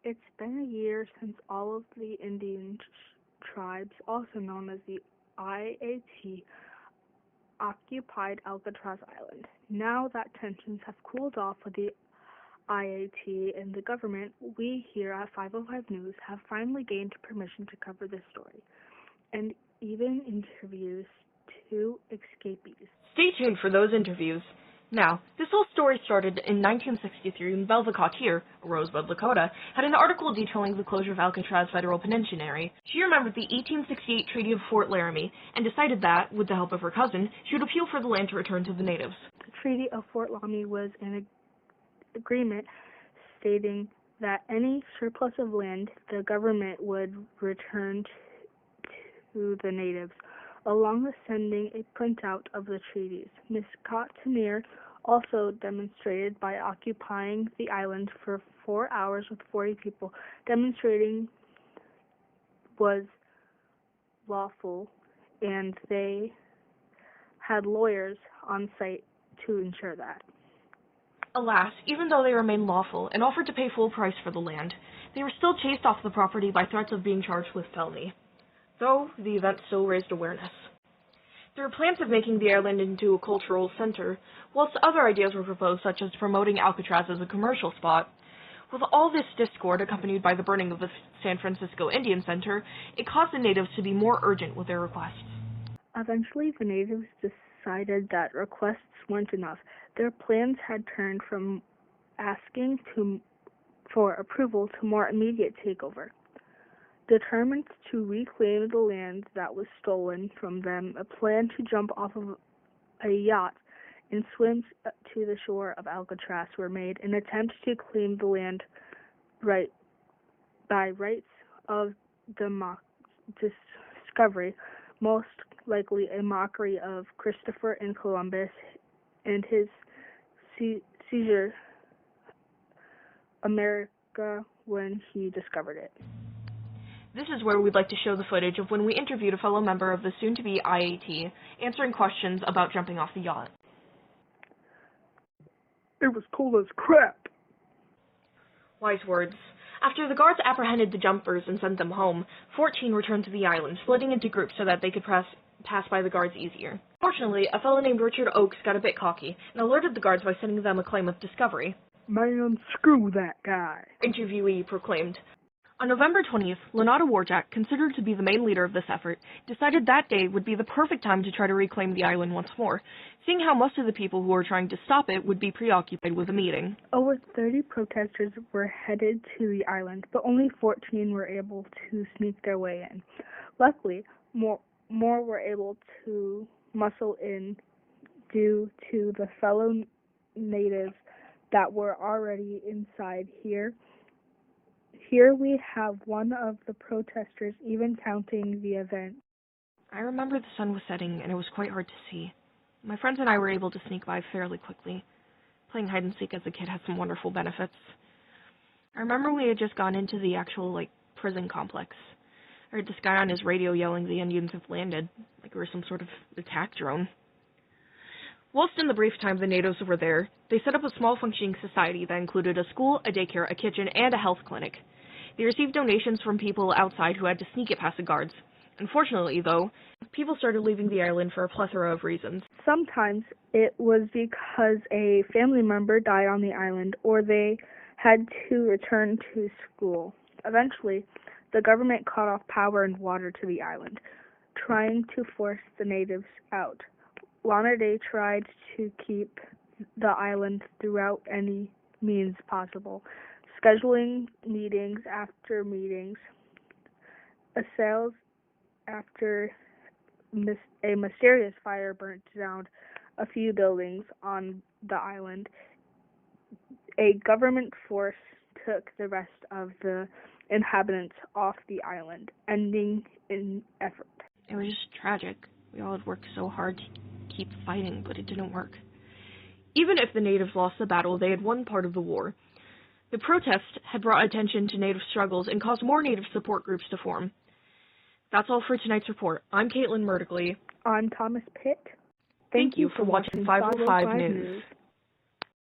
It's been a year since all of the Indian tribes, also known as the IAT, occupied Alcatraz Island. Now that tensions have cooled off with the IAT and the government, we here at 505 News have finally gained permission to cover this story, and even interviews two escapees. Stay tuned for those interviews. Now, this whole story started in 1963 when Belva Cotier, a Rosebud Lakota, had an article detailing the closure of Alcatraz Federal Penitentiary. She remembered the 1868 Treaty of Fort Laramie and decided that, with the help of her cousin, she would appeal for the land to return to the natives. The Treaty of Fort Laramie was an agreement stating that any surplus of land the government would return to the natives, along with sending a printout of the treaties. Miss Cotier also demonstrated by occupying the island for 4 hours with 40 people. Demonstrating was lawful, and they had lawyers on site to ensure that. Alas, even though they remained lawful and offered to pay full price for the land, they were still chased off the property by threats of being charged with felony, though the event still raised awareness. There were plans of making the island into a cultural center, whilst other ideas were proposed, such as promoting Alcatraz as a commercial spot. With all this discord accompanied by the burning of the San Francisco Indian Center, it caused the natives to be more urgent with their requests. Eventually, the natives decided that requests weren't enough. Their plans had turned from asking for approval to more immediate takeover. Determined to reclaim the land that was stolen from them, a plan to jump off of a yacht and swim to the shore of Alcatraz were made, an attempt to claim the land by rights of discovery, most likely a mockery of Christopher and Columbus and his seizure America when he discovered it. This is where we'd like to show the footage of when we interviewed a fellow member of the soon-to-be IAT, answering questions about jumping off the yacht. It was cool as crap. Wise words. After the guards apprehended the jumpers and sent them home, 14 returned to the island, splitting into groups so that they could pass by the guards easier. Fortunately, a fellow named Richard Oakes got a bit cocky and alerted the guards by sending them a claim of discovery. Man, screw that guy, Interviewee proclaimed. On November 20th, Lenata Warjack, considered to be the main leader of this effort, decided that day would be the perfect time to try to reclaim the island once more, seeing how most of the people who were trying to stop it would be preoccupied with a meeting. Over 30 protesters were headed to the island, but only 14 were able to sneak their way in. Luckily, more were able to muscle in due to the fellow natives that were already inside here. Here we have one of the protesters even counting the event. I remember the sun was setting and it was quite hard to see. My friends and I were able to sneak by fairly quickly. Playing hide and seek as a kid had some wonderful benefits. I remember we had just gone into the actual, prison complex. I heard this guy on his radio yelling the Indians have landed, like we were some sort of attack drone. Whilst in the brief time the natives were there, they set up a small functioning society that included a school, a daycare, a kitchen, and a health clinic. They received donations from people outside who had to sneak it past the guards. Unfortunately, though, people started leaving the island for a plethora of reasons. Sometimes it was because a family member died on the island or they had to return to school. Eventually, the government cut off power and water to the island, trying to force the natives out. Lana Day tried to keep the island throughout any means possible, scheduling meetings after meetings, assails after a mysterious fire burnt down a few buildings on the island. A government force took the rest of the inhabitants off the island, ending in effort. It was just tragic. We all had worked so hard to keep fighting, but it didn't work. Even if the natives lost the battle, they had won part of the war. The protest had brought attention to native struggles and caused more native support groups to form. That's all for tonight's report. I'm Caitlin Murdigley. I'm Thomas Pitt. Thank you for watching 505 News.